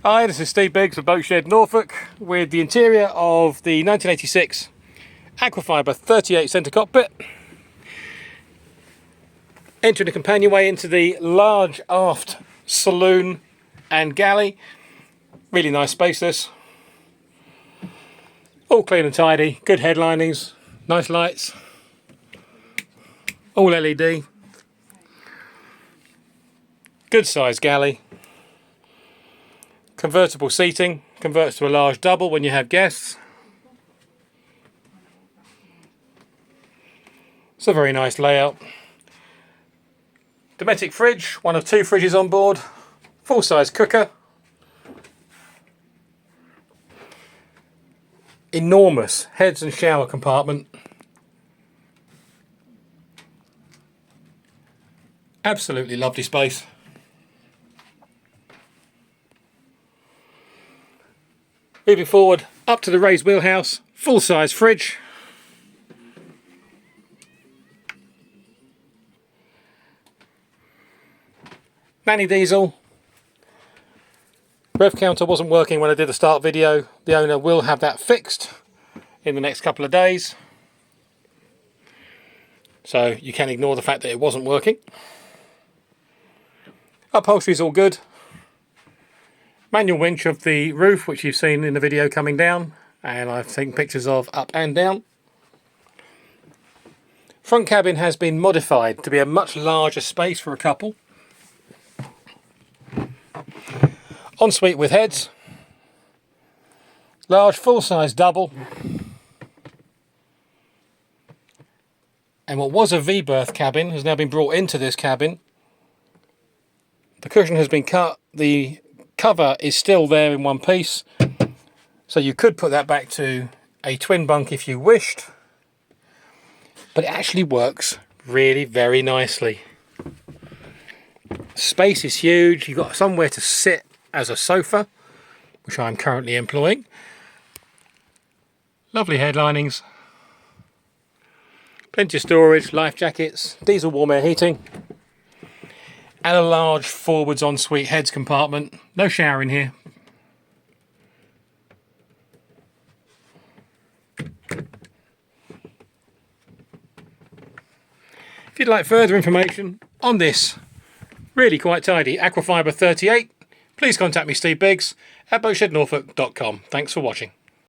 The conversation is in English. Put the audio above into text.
Hi, this is Steve Biggs of Boatshed, Norfolk, with the interior of the 1986 Aquafibre 38 centre cockpit. Entering the companionway into the large aft saloon and galley. Really nice space this. All clean and tidy, good headlinings, nice lights, all LED. Good sized galley. Convertible seating, converts to a large double when you have guests. It's a very nice layout. Domestic fridge, one of two fridges on board. Full size cooker. Enormous heads and shower compartment. Absolutely lovely space. Moving forward, up to the raised wheelhouse, full size fridge. Nanny diesel. Rev counter wasn't working when I did the start video. The owner will have that fixed in the next couple of days. So you can ignore the fact that it wasn't working. Upholstery's all good. Manual winch of the roof, which you've seen in the video coming down, and I've taken pictures of up and down. Front cabin has been modified to be a much larger space for a couple. Ensuite with heads. Large full-size double. And what was a V-berth cabin has now been brought into this cabin. The cushion has been cut. The cover is still there in one piece, so you could put that back to a twin bunk if you wished, but it actually works really very nicely. Space is huge. You've got somewhere to sit as a sofa, which I'm currently employing. Lovely headlinings, plenty of storage, life jackets, diesel warm air heating, and a large forwards ensuite heads compartment. No shower in here. If you'd like further information on this really quite tidy Aquafibre 38, please contact me, Steve Biggs, at boatshednorfolk.com. Thanks for watching.